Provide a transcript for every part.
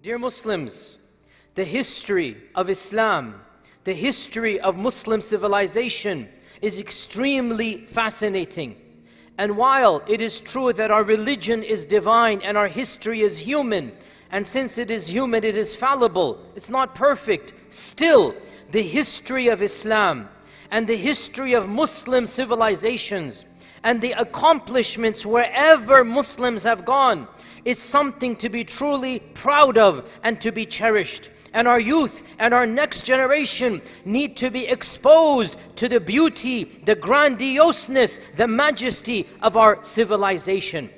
Dear Muslims, the history of Islam, the history of Muslim civilization is extremely fascinating. And while it is true that our religion is divine and our history is human, and since it is human, it is fallible, it's not perfect, still, the history of Islam and the history of Muslim civilizations and the accomplishments wherever Muslims have gone, it's something to be truly proud of and to be cherished. And our youth and our next generation need to be exposed to the beauty, the grandioseness, the majesty of our civilization.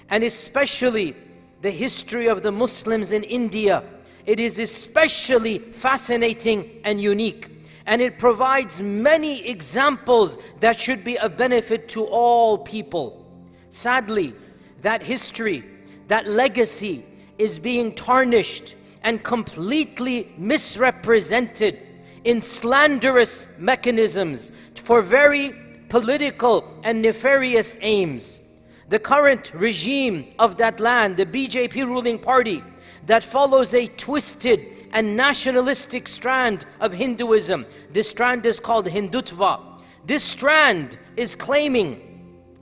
And especially the history of the Muslims in India. It is especially fascinating and unique. And it provides many examples that should be of benefit to all people. Sadly, that history, that legacy is being tarnished and completely misrepresented in slanderous mechanisms for very political and nefarious aims. The current regime of that land, the BJP ruling party, that follows a twisted and nationalistic strand of Hinduism. This strand is called Hindutva. This strand is claiming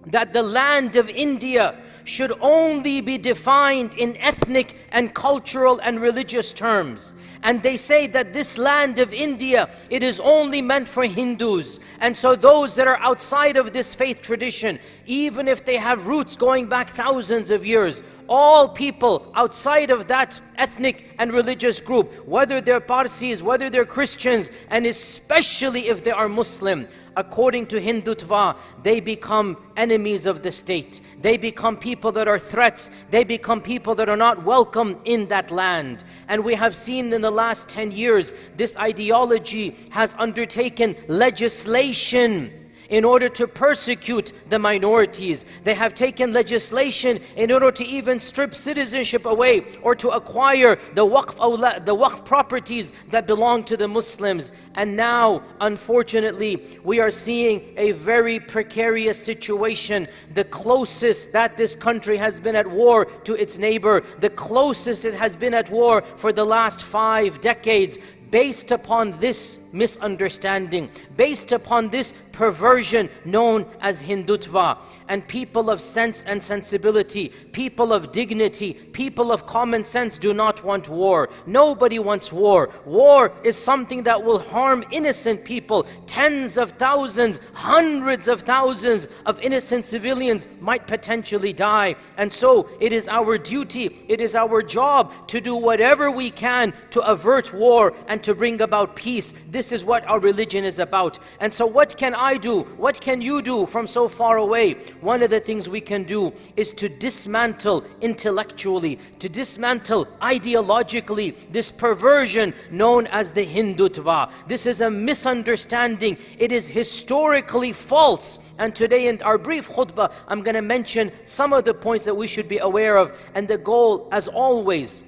that the land of India should only be defined in ethnic and cultural and religious terms. And they say that this land of India, it is only meant for Hindus. And so those that are outside of this faith tradition, even if they have roots going back thousands of years, all people outside of that ethnic and religious group, whether they're Parsis, whether they're Christians, and especially if they are Muslim, according to Hindutva, they become enemies of the state. They become people that are threats. They become people that are not welcome in that land. And we have seen in the last 10 years, this ideology has undertaken legislation in order to persecute the minorities. They have taken legislation in order to even strip citizenship away or to acquire the waqf properties that belong to the Muslims. And now, unfortunately, we are seeing a very precarious situation. The closest that this country has been at war to its neighbor, the closest it has been at war for the last 5 decades, based upon this misunderstanding, based upon this perversion known as Hindutva. And people of sense and sensibility, people of dignity, people of common sense do not want war. Nobody wants war. War is something that will harm innocent people. Tens of thousands, hundreds of thousands of innocent civilians might potentially die. And so it is our duty, it is our job to do whatever we can to avert war and to bring about peace. This is what our religion is about. And so what can I do? What can you do from so far away? One of the things we can do is to dismantle intellectually, to dismantle ideologically this perversion known as the Hindutva. This is a misunderstanding. It is historically false. And today in our brief khutbah, I'm going to mention some of the points that we should be aware of. And the goal, as always,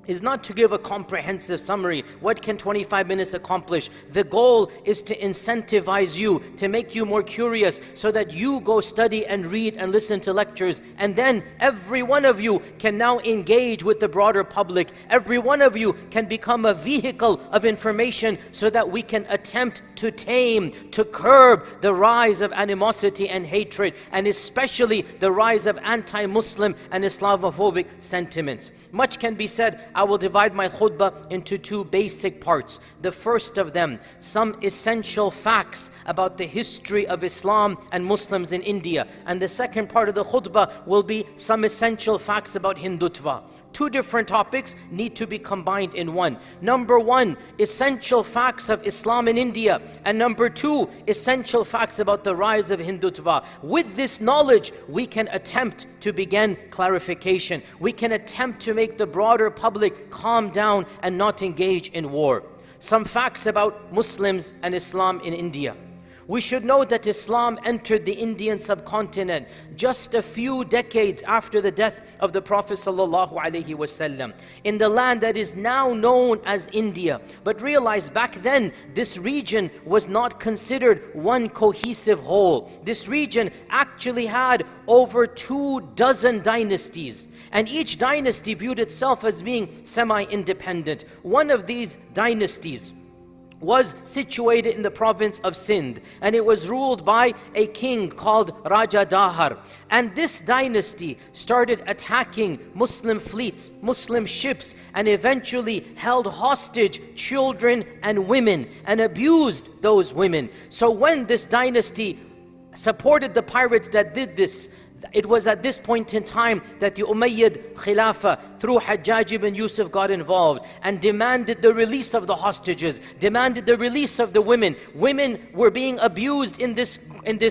is not to give a comprehensive summary. What can 25 minutes accomplish? The goal is to incentivize you, to make you more curious, so that you go study and read and listen to lectures. And then every one of you can now engage with the broader public. Every one of you can become a vehicle of information so that we can attempt to tame, to curb the rise of animosity and hatred, and especially the rise of anti-Muslim and Islamophobic sentiments. Much can be said. I will divide my khutbah into 2 basic parts. The first of them, some essential facts about the history of Islam and Muslims in India. And the second part of the khutbah will be some essential facts about Hindutva. 2 different topics need to be combined in one. Number 1, essential facts of Islam in India. And number 2, essential facts about the rise of Hindutva. With this knowledge, we can attempt to begin clarification. We can attempt to make the broader public calm down and not engage in war. Some facts about Muslims and Islam in India. We should know that Islam entered the Indian subcontinent just a few decades after the death of the Prophet ﷺ in the land that is now known as India. But realize back then, this region was not considered one cohesive whole. This region actually had over 24 dynasties. And each dynasty viewed itself as being semi-independent. One of these dynasties was situated in the province of Sindh, and it was ruled by a king called Raja Dahar. And this dynasty started attacking Muslim fleets, Muslim ships, and eventually held hostage children and women and abused those women. So when this dynasty supported the pirates that did this, it was at this point in time that the Umayyad Khilafah through Hajjaj ibn Yusuf got involved and demanded the release of the hostages, demanded the release of the women. Women were being abused in this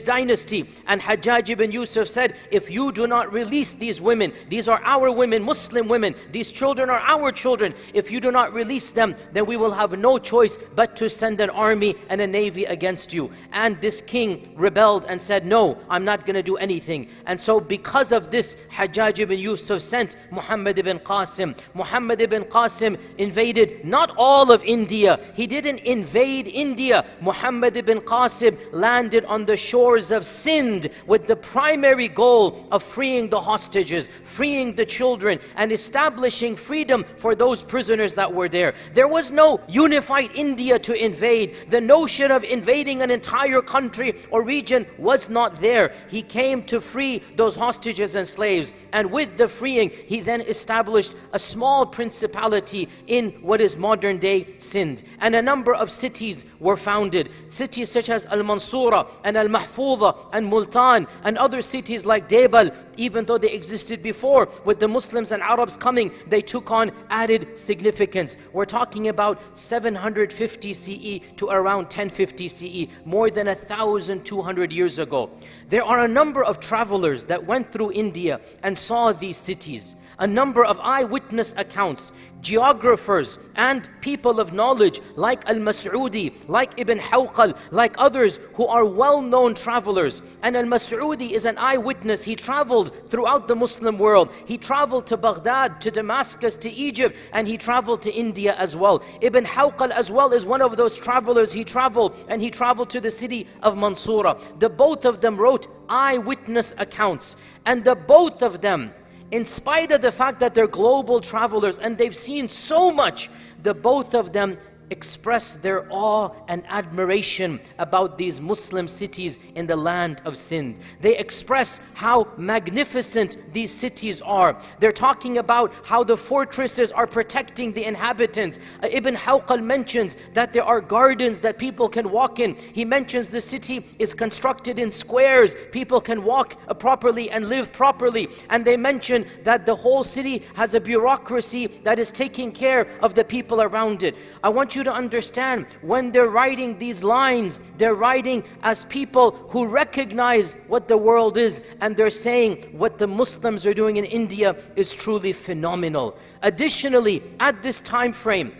dynasty, and Hajjaj ibn Yusuf said, if you do not release these women, these are our women, Muslim women, these children are our children, if you do not release them, then we will have no choice but to send an army and a navy against you. And this king rebelled and said, no, I'm not going to do anything. And so because of this, Hajjaj ibn Yusuf sent Muhammad ibn Qasim. Muhammad ibn Qasim invaded not all of India. He didn't invade India. Muhammad ibn Qasim landed on the shores of Sindh with the primary goal of freeing the hostages, freeing the children, and establishing freedom for those prisoners that were there. There was no unified India to invade. The notion of invading an entire country or region was not there. He came to free those hostages and slaves, and with the freeing, he then established a small principality in what is modern day Sindh. And a number of cities were founded. Cities such as Al-Mansura and Al-Mahfuza and Multan, and other cities like Debal, even though they existed before, with the Muslims and Arabs coming, they took on added significance. We're talking about 750 CE to around 1050 CE, more than 1,200 years ago. There are a number of travelers that went through India and saw these cities. A number of eyewitness accounts, geographers and people of knowledge like Al-Mas'udi, like Ibn Hawqal, like others who are well-known travelers. And Al-Mas'udi is an eyewitness. He traveled throughout the Muslim world. He traveled to Baghdad, to Damascus, to Egypt, and he traveled to India as well. Ibn Hawqal as well is one of those travelers. He traveled to the city of Mansura. The both of them wrote eyewitness accounts, and the both of them, in spite of the fact that they're global travelers and they've seen so much, the both of them express their awe and admiration about these Muslim cities in the land of Sindh. They express how magnificent these cities are. They're talking about how the fortresses are protecting the inhabitants. Ibn Hawqal mentions that there are gardens that people can walk in. He mentions the city is constructed in squares. People can walk properly and live properly. And they mention that the whole city has a bureaucracy that is taking care of the people around it. I want you to understand, when they're writing these lines, they're writing as people who recognize what the world is, and they're saying what the Muslims are doing in India is truly phenomenal. Additionally, at this time frame,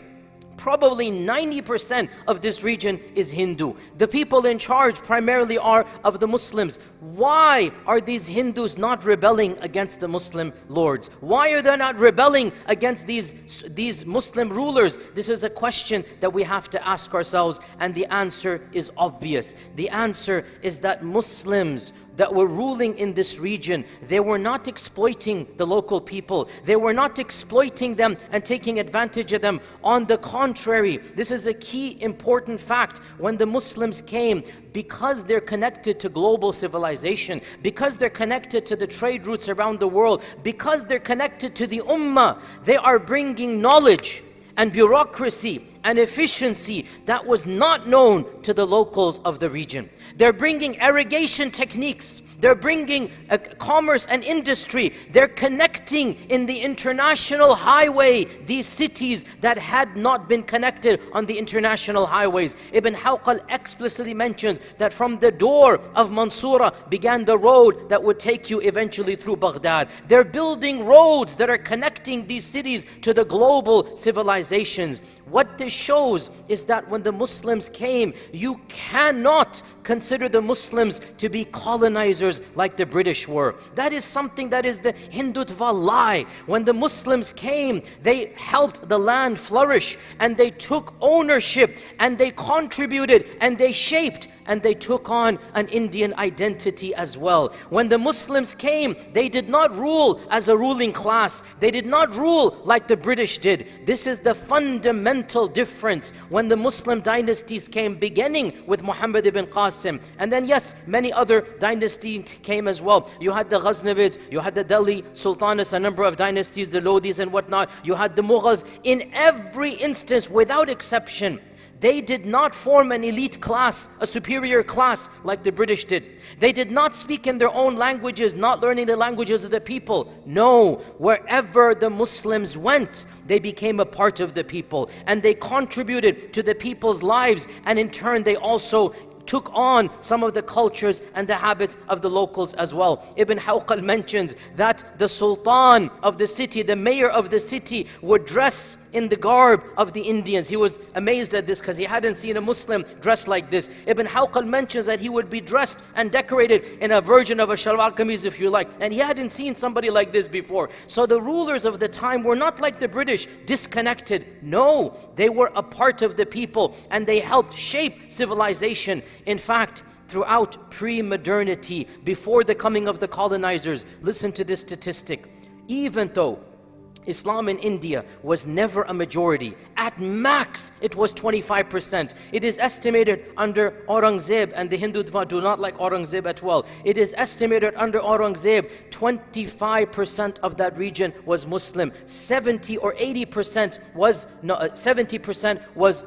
probably 90% of this region is Hindu. The people in charge primarily are of the Muslims. Why are these Hindus not rebelling against the Muslim lords? Why are they not rebelling against these Muslim rulers? This is a question that we have to ask ourselves, and the answer is obvious. The answer is that Muslims that were ruling in this region, they were not exploiting the local people. They were not exploiting them and taking advantage of them. On the contrary, this is a key important fact. When the Muslims came, because they're connected to global civilization, because they're connected to the trade routes around the world, because they're connected to the Ummah, they are bringing knowledge and bureaucracy and efficiency that was not known to the locals of the region. They're bringing irrigation techniques. They're bringing commerce and industry. They're connecting in the international highway these cities that had not been connected on the international highways. Ibn Hawqal explicitly mentions that from the door of Mansura began the road that would take you eventually through Baghdad. They're building roads that are connecting these cities to the global civilizations. What this shows is that when the Muslims came, you cannot consider the Muslims to be colonizers like the British were. That is something that is the Hindutva lie. When the Muslims came, they helped the land flourish, and they took ownership, and they contributed, and they shaped, and they took on an Indian identity as well. When the Muslims came, they did not rule as a ruling class. They did not rule like the British did. This is the fundamental difference. When the Muslim dynasties came, beginning with Muhammad ibn Qasim, and then yes, many other dynasties came as well. You had the Ghaznavids, you had the Delhi Sultanates, a number of dynasties, the Lodhis and whatnot. You had the Mughals. In every instance, without exception, they did not form an elite class, a superior class like the British did. They did not speak in their own languages, not learning the languages of the people. No, wherever the Muslims went, they became a part of the people, and they contributed to the people's lives, and in turn they also took on some of the cultures and the habits of the locals as well. Ibn Hawqal mentions that the sultan of the city, the mayor of the city, would dress in the garb of the Indians. He was amazed at this because he hadn't seen a Muslim dressed like this. Ibn Hawqal mentions that he would be dressed and decorated in a version of a shalwar kameez, if you like, and he hadn't seen somebody like this before. So the rulers of the time were not like the British, disconnected. No, they were a part of the people, and they helped shape civilization. In fact, throughout pre-modernity, before the coming of the colonizers, listen to this statistic. Even though Islam in India was never a majority, at max it was 25%. It is estimated under Aurangzeb, and the Hindutva do not like Aurangzeb at all. It is estimated under Aurangzeb, 25% of that region was Muslim, 70 or 80% was 70% was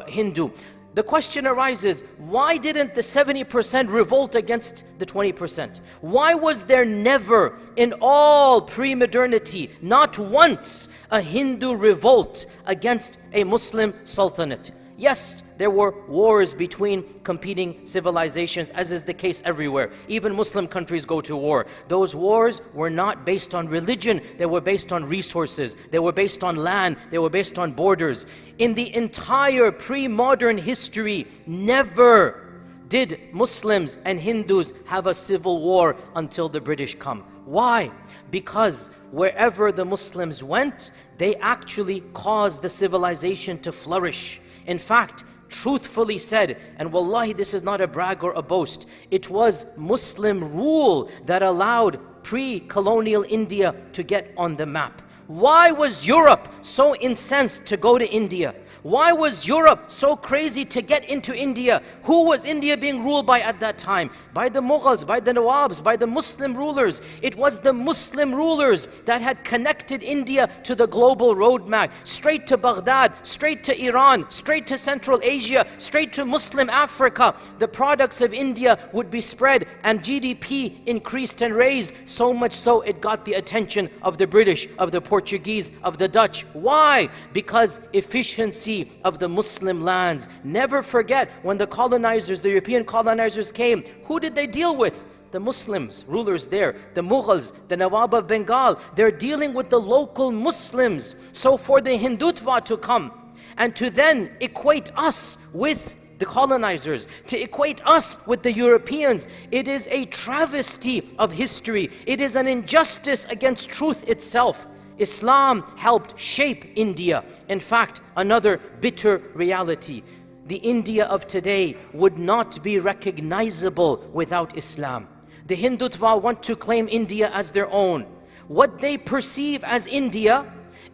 Hindu. The question arises, why didn't the 70% revolt against the 20%? Why was there never, in all pre-modernity, not once, a Hindu revolt against a Muslim sultanate? Yes, there were wars between competing civilizations, as is the case everywhere. Even Muslim countries go to war. Those wars were not based on religion, they were based on resources, they were based on land, they were based on borders. In the entire pre-modern history, never did Muslims and Hindus have a civil war until the British come. Why? Because wherever the Muslims went, they actually caused the civilization to flourish. In fact, truthfully said, and wallahi this is not a brag or a boast, it was Muslim rule that allowed pre-colonial India to get on the map. Why was Europe so incensed to go to India? Why was Europe so crazy to get into India? Who was India being ruled by at that time? By the Mughals, by the Nawabs, by the Muslim rulers. It was the Muslim rulers that had connected India to the global roadmap, straight to Baghdad, straight to Iran, straight to Central Asia, straight to Muslim Africa. The products of India would be spread, and GDP increased and raised, so much so it got the attention of the British, of the Portuguese, of the Dutch. Why? Because efficiency of the Muslim lands. Never forget, when the colonizers, the European colonizers came, who did they deal with? The Muslims, rulers there, the Mughals, the Nawab of Bengal. They're dealing with the local Muslims. So for the Hindutva to come and to then equate us with the colonizers, to equate us with the Europeans, it is a travesty of history. It is an injustice against truth itself. Islam helped shape India. In fact, another bitter reality, the India of today would not be recognizable without Islam. The Hindutva want to claim India as their own. What they perceive as India,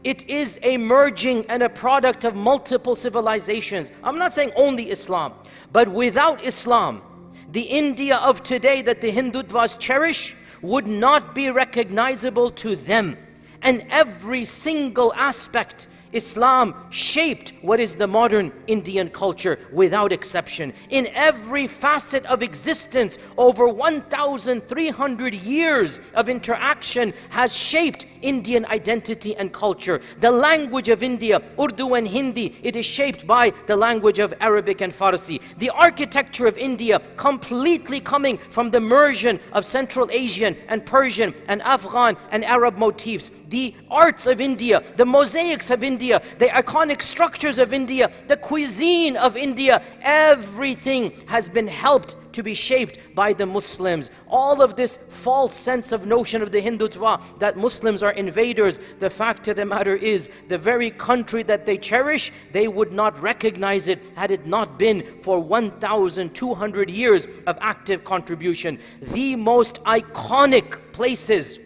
it is a merging and a product of multiple civilizations. I'm not saying only Islam, but without Islam, the India of today that the Hindutvas cherish would not be recognizable to them. And every single aspect, Islam shaped what is the modern Indian culture without exception. In every facet of existence, over 1,300 years of interaction has shaped Indian identity and culture. The language of India, Urdu and Hindi, it is shaped by the language of Arabic and Farsi. The architecture of India, completely coming from the immersion of Central Asian and Persian and Afghan and Arab motifs. The arts of India, the mosaics of India, the iconic structures of India, the cuisine of India, everything has been helped to be shaped by the Muslims. All of this false sense of notion of the Hindutva, that Muslims are invaders, the fact of the matter is, the very country that they cherish, they would not recognize it had it not been for 1,200 years of active contribution. The most iconic places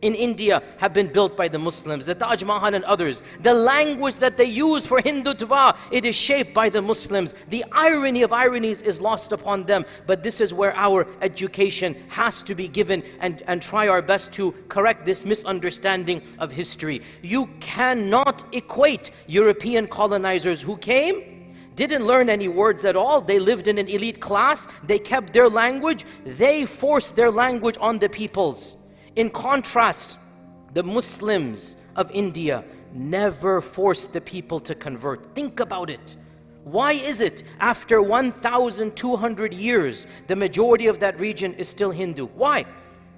in India have been built by the Muslims, the Taj Mahal and others. The language that they use for Hindutva, it is shaped by the Muslims. The irony of ironies is lost upon them. But this is where our education has to be given, and try our best to correct this misunderstanding of history. You cannot equate European colonizers who came, didn't learn any words at all, they lived in an elite class, they kept their language, they forced their language on the peoples. In contrast, the Muslims of India never forced the people to convert. Think about it. Why is it after 1,200 years, the majority of that region is still Hindu? Why?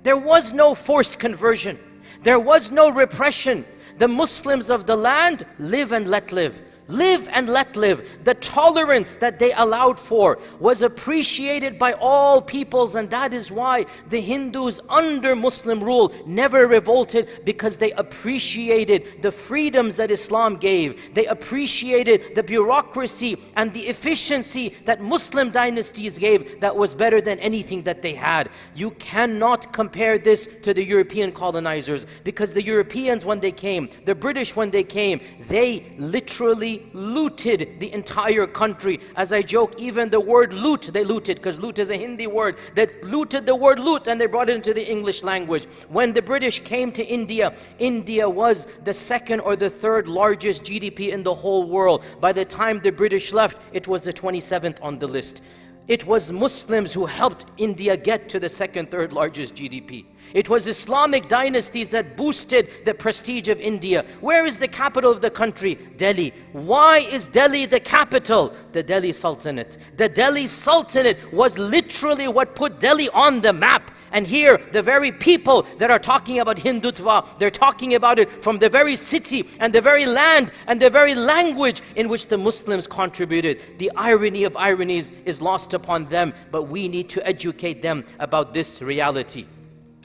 There was no forced conversion. There was no repression. The Muslims of the land live and let live. Live and let live. The tolerance that they allowed for was appreciated by all peoples, and that is why the Hindus under Muslim rule never revolted, because they appreciated the freedoms that Islam gave. They appreciated the bureaucracy and the efficiency that Muslim dynasties gave that was better than anything that they had. You cannot compare this to the European colonizers, because the Europeans when they came, the British when they came, they literally looted the entire country. As I joke, even the word loot, they looted, because loot is a Hindi word. They looted the word loot and they brought it into the English language. When the British came to India, India was the second or the third largest GDP in the whole world. By the time the British left, it was the 27th on the list. It was Muslims who helped India get to the second, third largest GDP. It was Islamic dynasties that boosted the prestige of India. Where is the capital of the country? Delhi. Why is Delhi the capital? The Delhi Sultanate. The Delhi Sultanate was literally what put Delhi on the map. And here, the very people that are talking about Hindutva, they're talking about it from the very city and the very land and the very language in which the Muslims contributed. The irony of ironies is lost upon them, but we need to educate them about this reality.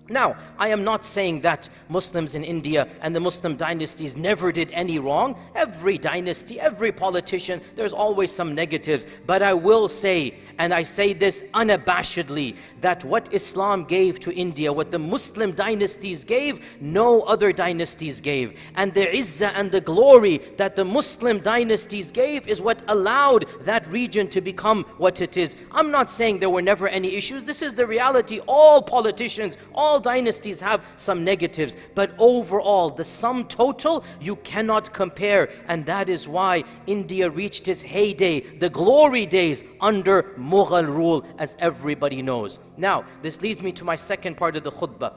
Now, I am not saying that Muslims in India and the Muslim dynasties never did any wrong. Every dynasty, every politician, there's always some negatives. But I will say, and I say this unabashedly, that what Islam gave to India, what the Muslim dynasties gave, no other dynasties gave. And the izzah and the glory that the Muslim dynasties gave is what allowed that region to become what it is. I'm not saying there were never any issues. This is the reality. All politicians, all dynasties have some negatives, but overall, the sum total, you cannot compare, and that is why India reached its heyday, the glory days under Mughal rule, as everybody knows. Now, this leads me to my second part of the khutbah,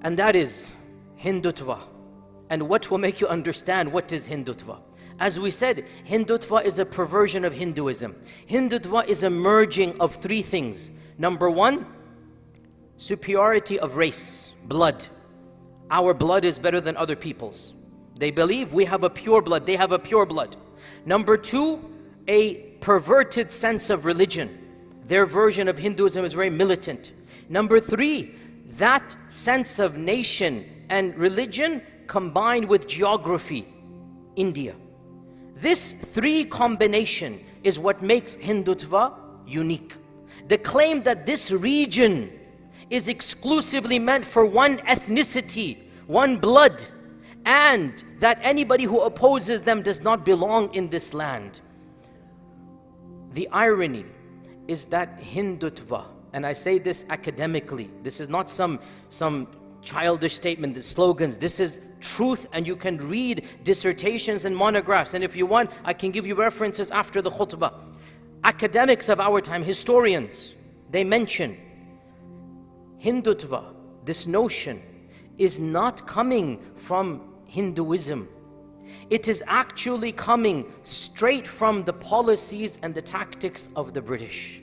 and that is Hindutva, and what will make you understand what is Hindutva. As we said, Hindutva is a perversion of Hinduism. Hindutva is a merging of three things. Number one, superiority of race, blood. Our blood is better than other people's. They believe we have a pure blood, they have a pure blood. Number two, a perverted sense of religion. Their version of Hinduism is very militant. Number three, that sense of nation and religion combined with geography, India. This three combination is what makes Hindutva unique. The claim that this region is exclusively meant for one ethnicity, one blood, and that anybody who opposes them does not belong in this land. The irony is that Hindutva, and I say this academically, this is not some childish statement, the slogans, this is truth, and you can read dissertations and monographs, and if you want, I can give you references after the khutbah. Academics of our time, historians, they mention Hindutva, this notion, is not coming from Hinduism. It is actually coming straight from the policies and the tactics of the British.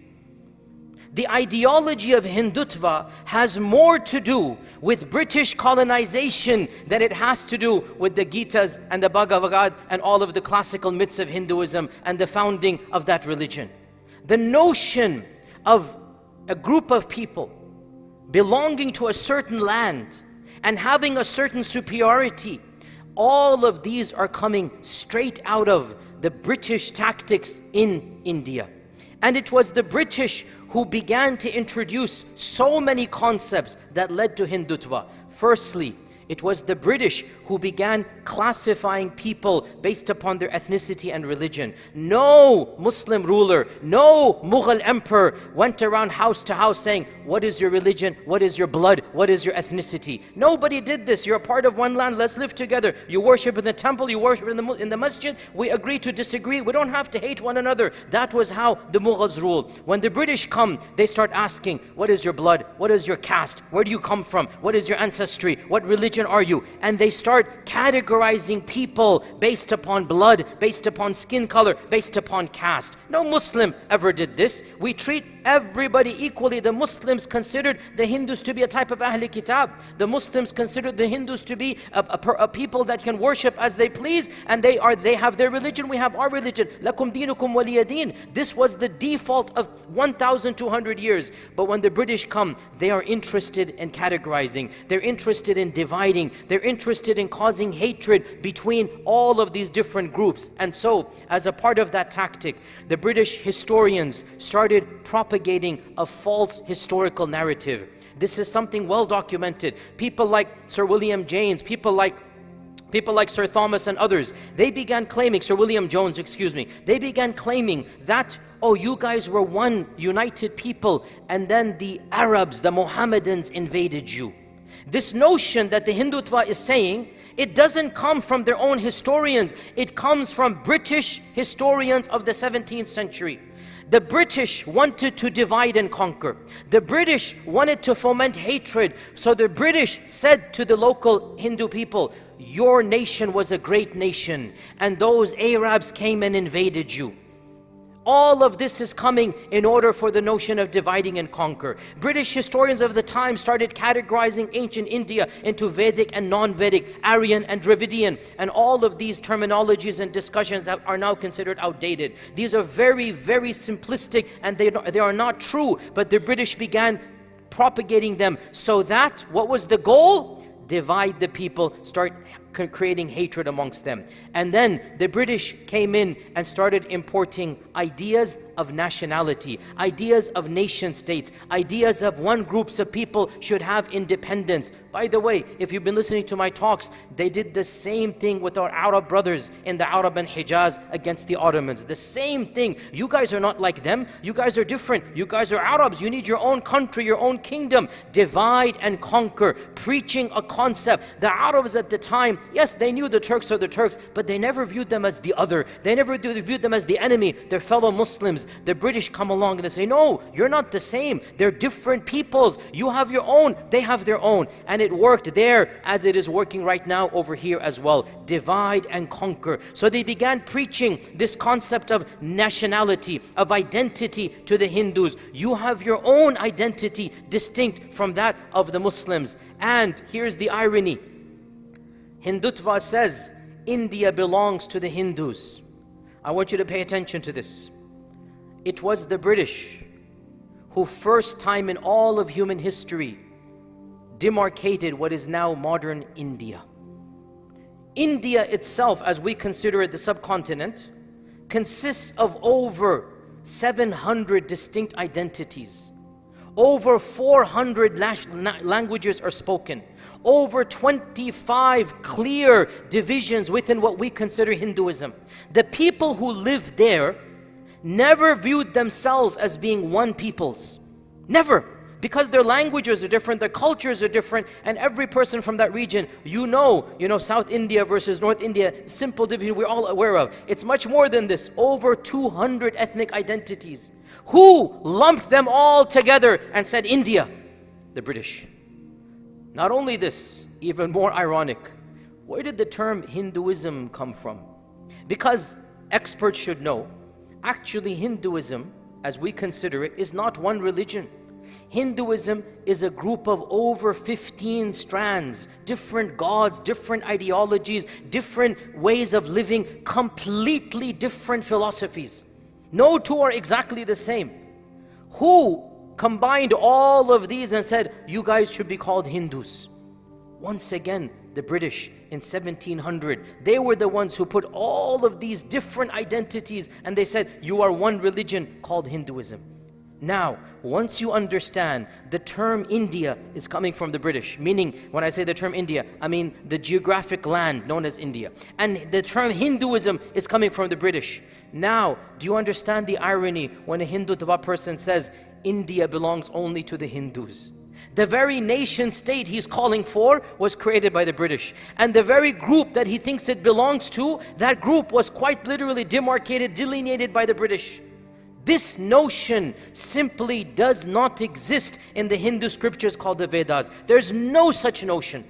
The ideology of Hindutva has more to do with British colonization than it has to do with the Gitas and the Bhagavad Gita and all of the classical myths of Hinduism and the founding of that religion. The notion of a group of people belonging to a certain land and having a certain superiority, all of these are coming straight out of the British tactics in India. And it was the British who began to introduce so many concepts that led to Hindutva. Firstly, it was the British who began classifying people based upon their ethnicity and religion. No Muslim ruler, no Mughal emperor went around house to house saying, what is your religion? What is your blood? What is your ethnicity? Nobody did this. You're a part of one land. Let's live together. You worship in the temple. You worship in the masjid. We agree to disagree. We don't have to hate one another. That was how the Mughals ruled. When the British come, they start asking, what is your blood? What is your caste? Where do you come from? What is your ancestry? What religion are you? And they start categorizing people based upon blood, based upon skin color, based upon caste. No Muslim ever did this. We treat everybody equally. The Muslims considered the Hindus to be a type of Ahl Kitab. The Muslims considered the Hindus to be a people that can worship as they please, and they have their religion, we have our religion. Lakum dinukum waliya din. This was the default of 1,200 years. But when the British come, they are interested in categorizing. They're interested in dividing. They're interested in causing hatred between all of these different groups. And so, as a part of that tactic, the British historians started propagating a false historical narrative. This is something well documented. People like Sir William James, people like Sir Thomas and others, they began claiming, Sir William Jones, they began claiming that, oh, you guys were one united people, and then the Arabs, the Mohammedans invaded you. This notion that the Hindutva is saying, it doesn't come from their own historians. It comes from British historians of the 17th century. The British wanted to divide and conquer. The British wanted to foment hatred. So the British said to the local Hindu people, your nation was a great nation, and those Arabs came and invaded you. All of this is coming in order for the notion of dividing and conquer. British historians of the time started categorizing ancient India into Vedic and non-Vedic, Aryan and Dravidian, and all of these terminologies and discussions that are now considered outdated. These are very, very simplistic, and they are not true, but the British began propagating them so that, what was the goal? Divide the people, start creating hatred amongst them. And then the British came in and started importing ideas of nationality, ideas of nation states, ideas of one groups of people should have independence. By the way, if you've been listening to my talks, they did the same thing with our Arab brothers in the Arab and Hijaz against the Ottomans. The same thing. You guys are not like them. You guys are different. You guys are Arabs. You need your own country, your own kingdom. Divide and conquer, preaching a concept. The Arabs at the time, yes, they knew the Turks are the Turks, but they never viewed them as the other. They never viewed them as the enemy, their fellow Muslims. The British come along and they say, no, you're not the same. They're different peoples. You have your own, they have their own. And it worked there as it is working right now over here as well. Divide and conquer. So they began preaching this concept of nationality, of identity to the Hindus. You have your own identity distinct from that of the Muslims. And here's the irony. Hindutva says, India belongs to the Hindus. I want you to pay attention to this. It was the British who first time in all of human history demarcated what is now modern India. India itself, as we consider it the subcontinent, consists of over 700 distinct identities. Over 400 languages are spoken. Over 25 clear divisions within what we consider Hinduism. The people who lived there never viewed themselves as being one peoples. Never. Because their languages are different, their cultures are different, and every person from that region, you know South India versus North India, simple division we're all aware of. It's much more than this. Over 200 ethnic identities. Who lumped them all together and said India? The British. Not only this, even more ironic, where did the term Hinduism come from? Because experts should know, actually Hinduism, as we consider it, is not one religion. Hinduism is a group of over 15 strands, different gods, different ideologies, different ways of living, completely different philosophies. No two are exactly the same. Who combined all of these and said, you guys should be called Hindus? Once again, the British in 1700, they were the ones who put all of these different identities and they said, you are one religion called Hinduism. Now, once you understand the term India is coming from the British, meaning when I say the term India, I mean the geographic land known as India. And the term Hinduism is coming from the British. Now, do you understand the irony when a Hindutva person says, India belongs only to the Hindus? The very nation state he's calling for was created by the British. And the very group that he thinks it belongs to, that group was quite literally demarcated, delineated by the British. This notion simply does not exist in the Hindu scriptures called the Vedas. There's no such notion.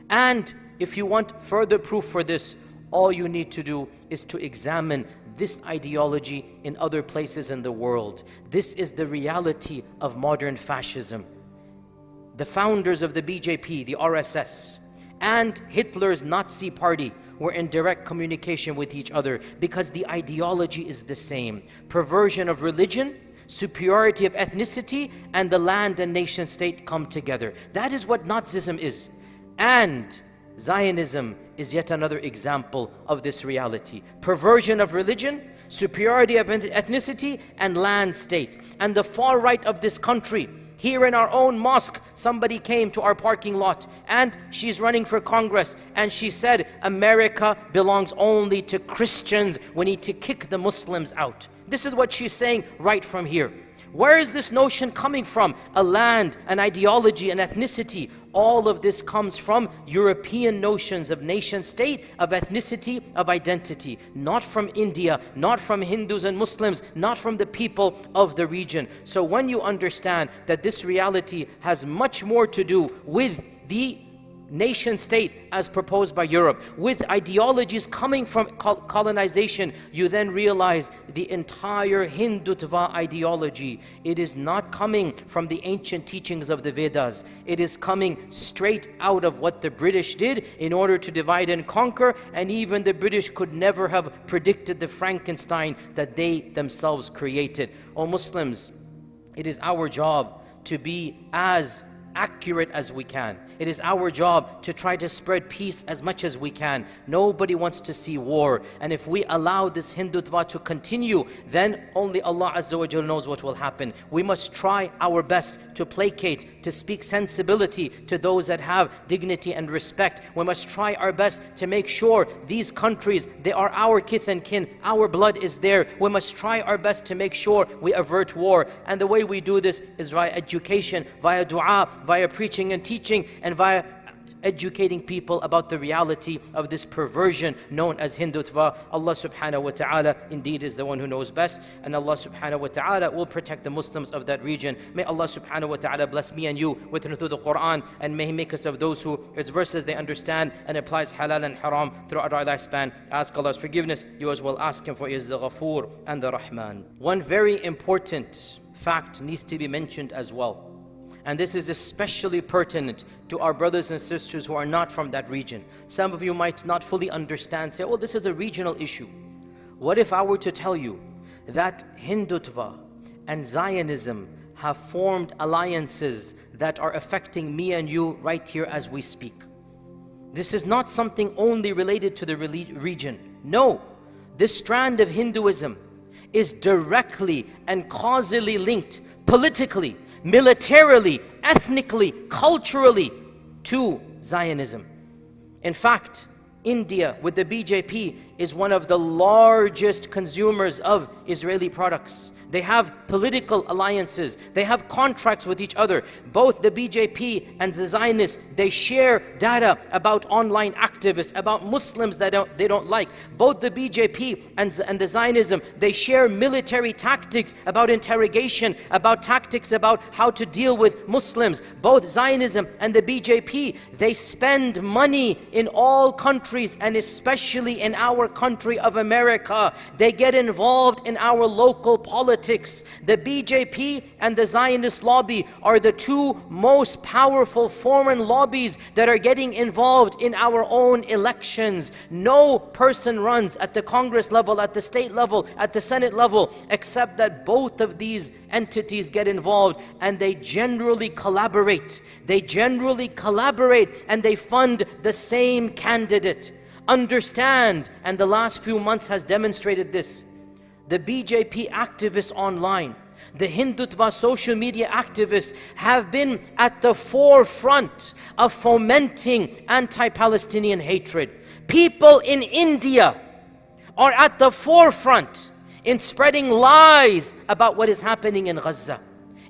And if you want further proof for this, all you need to do is to examine this ideology in other places in the world. This is the reality of modern fascism. The founders of the BJP, the RSS, and Hitler's Nazi party were in direct communication with each other because the ideology is the same. Perversion of religion, superiority of ethnicity, and the land and nation state come together. That is what Nazism is. And Zionism is yet another example of this reality. Perversion of religion, superiority of ethnicity, and land state. And the far right of this country, here in our own mosque, somebody came to our parking lot and she's running for Congress and she said, America belongs only to Christians. We need to kick the Muslims out. This is what she's saying right from here. Where is this notion coming from? A land, an ideology, an ethnicity. All of this comes from European notions of nation state, of ethnicity, of identity. Not from India, not from Hindus and Muslims, not from the people of the region. So when you understand that this reality has much more to do with the nation state as proposed by Europe, with ideologies coming from colonization, you then realize the entire Hindutva ideology, it is not coming from the ancient teachings of the Vedas. It is coming straight out of what the British did in order to divide and conquer, and even the British could never have predicted the Frankenstein that they themselves created. O Muslims, it is our job to be as accurate as we can. It is our job to try to spread peace as much as we can. Nobody wants to see war. And if we allow this Hindutva to continue, then only Allah Azza wa Jalla knows what will happen. We must try our best to placate, to speak sensibility to those that have dignity and respect. We must try our best to make sure these countries, they are our kith and kin. Our blood is there. We must try our best to make sure we avert war. And the way we do this is via education, via dua, via preaching and teaching, and via educating people about the reality of this perversion known as Hindutva. Allah subhanahu wa ta'ala indeed is the one who knows best, and Allah subhanahu wa ta'ala will protect the Muslims of that region. May Allah subhanahu wa ta'ala bless me and you with through the Quran, and may He make us of those who its verses they understand and applies halal and haram throughout our lifespan. Ask Allah's forgiveness. You as well ask Him, for He is the Ghafoor and the Rahman. One very important fact needs to be mentioned as well. And this is especially pertinent to our brothers and sisters who are not from that region. Some of you might not fully understand, say, oh, this is a regional issue. What if I were to tell you that Hindutva and Zionism have formed alliances that are affecting me and you right here as we speak? This is not something only related to the region. No, this strand of Hinduism is directly and causally linked politically, militarily, ethnically, culturally to Zionism. In fact, India with the BJP is one of the largest consumers of Israeli products. They have political alliances. They have contracts with each other. Both the BJP and the Zionists, they share data about online activists, about Muslims that they don't like. Both the BJP and the Zionism, they share military tactics about interrogation, about tactics about how to deal with Muslims. Both Zionism and the BJP, they spend money in all countries countries, and especially in our country of America. They get involved in our local politics. The BJP and the Zionist lobby are the two most powerful foreign lobbies that are getting involved in our own elections. No person runs at the Congress level, at the state level, at the Senate level, except that both of these entities get involved, and they generally collaborate. They generally collaborate and they fund the same candidate. Understand, and the last few months has demonstrated this, the BJP activists online, the Hindutva social media activists have been at the forefront of fomenting anti-Palestinian hatred. People in India are at the forefront in spreading lies about what is happening in Gaza.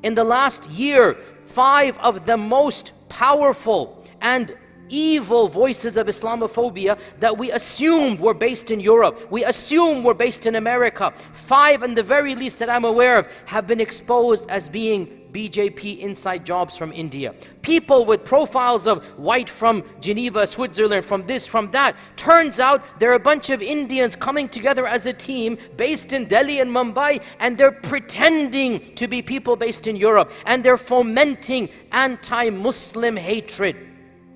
In the last year, 5 of the most powerful and evil voices of Islamophobia that we assumed were based in Europe, we assume were based in America, 5 in the very least that I'm aware of have been exposed as being BJP inside jobs from India. People with profiles of white from Geneva, Switzerland, from this, from that. Turns out they're a bunch of Indians coming together as a team based in Delhi and Mumbai, and they're pretending to be people based in Europe, and they're fomenting anti-Muslim hatred.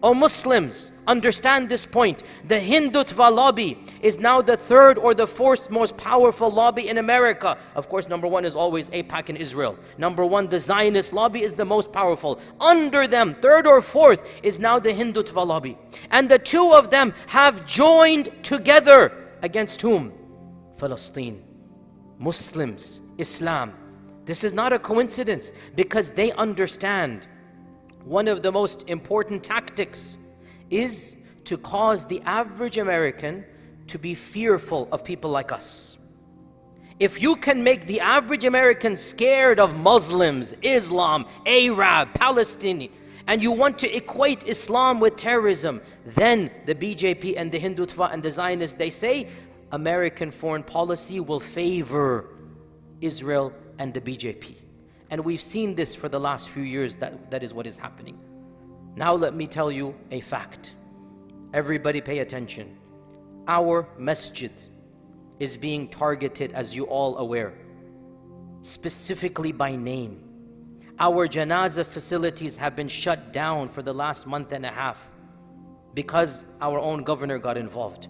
Oh Muslims, understand this point. The Hindutva lobby is now the 3rd or the 4th most powerful lobby in America. Of course, number 1 is always AIPAC in Israel. Number 1, the Zionist lobby is the most powerful. Under them, 3rd or 4th, is now the Hindutva lobby. And the two of them have joined together against whom? Palestine, Muslims, Islam. This is not a coincidence, because they understand one of the most important tactics is to cause the average American to be fearful of people like us. If you can make the average American scared of Muslims, Islam, Arab, Palestinian, and you want to equate Islam with terrorism, then the BJP and the Hindutva and the Zionists, they say American foreign policy will favor Israel and the BJP. And we've seen this for the last few years, that is what is happening. Now let me tell you a fact. Everybody pay attention. Our masjid is being targeted, as you all aware, specifically by name. Our janazah facilities have been shut down for the last month and a half because our own governor got involved.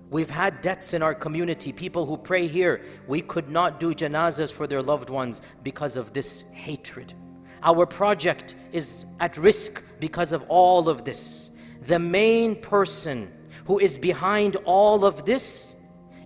We've had deaths in our community, people who pray here. We could not do janazahs for their loved ones because of this hatred. Our project is at risk because of all of this. The main person who is behind all of this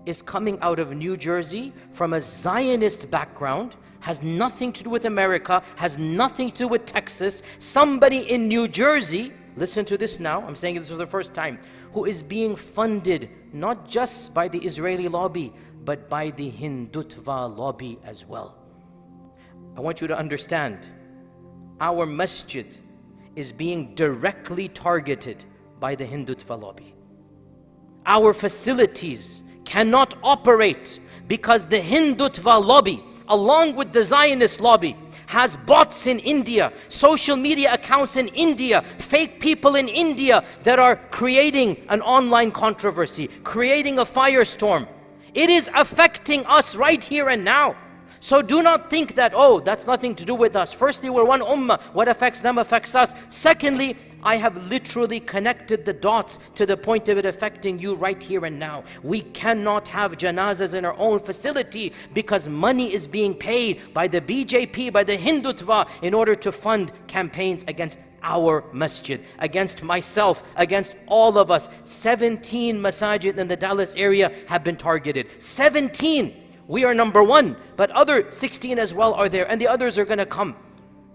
is coming out of New Jersey from a Zionist background, has nothing to do with America, has nothing to do with Texas. Somebody in New Jersey, listen to this now, I'm saying this for the first time, who is being funded not just by the Israeli lobby, but by the Hindutva lobby as well. I want you to understand, our masjid is being directly targeted by the Hindutva lobby. Our facilities cannot operate because the Hindutva lobby, along with the Zionist lobby, has bots in India, social media accounts in India, fake people in India that are creating an online controversy, creating a firestorm. It is affecting us right here and now. So do not think that, oh, that's nothing to do with us. Firstly, we're one ummah. What affects them affects us. Secondly, I have literally connected the dots to the point of it affecting you right here and now. We cannot have janazas in our own facility because money is being paid by the BJP, by the Hindutva, in order to fund campaigns against our masjid, against myself, against all of us. 17 masajid in the Dallas area have been targeted. 17! We are number 1, but other 16 as well are there, and the others are going to come.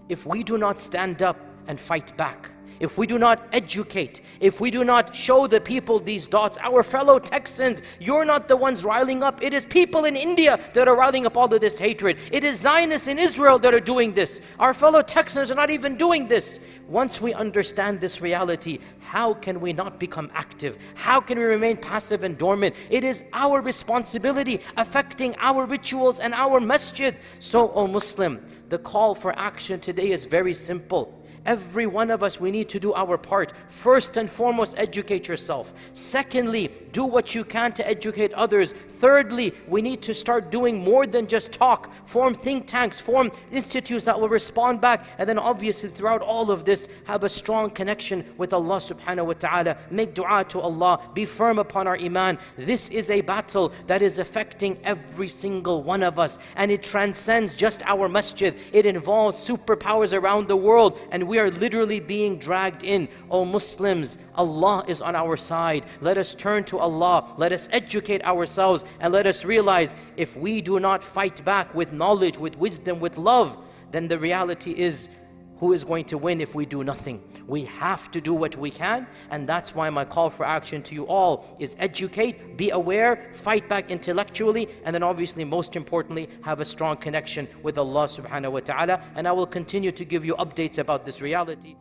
If we do not stand up and fight back, if we do not educate, if we do not show the people these dots, our fellow Texans, you're not the ones riling up. It is people in India that are riling up all of this hatred. It is Zionists in Israel that are doing this. Our fellow Texans are not even doing this. Once we understand this reality, how can we not become active? How can we remain passive and dormant? It is our responsibility affecting our rituals and our masjid. So, O Muslim, the call for action today is very simple. Every one of us, we need to do our part. First and foremost, educate yourself. Secondly, do what you can to educate others. Thirdly, we need to start doing more than just talk. Form think tanks, form institutes that will respond back. And then obviously throughout all of this, have a strong connection with Allah subhanahu wa ta'ala. Make dua to Allah. Be firm upon our iman. This is a battle that is affecting every single one of us. And it transcends just our masjid. It involves superpowers around the world. And we are literally being dragged in. Oh Muslims, Allah is on our side. Let us turn to Allah. Let us educate ourselves. And let us realize, if we do not fight back with knowledge, with wisdom, with love, then the reality is, who is going to win if we do nothing? We have to do what we can, and that's why my call for action to you all is educate, be aware, fight back intellectually, and then obviously most importantly, have a strong connection with Allah subhanahu wa ta'ala. And I will continue to give you updates about this reality.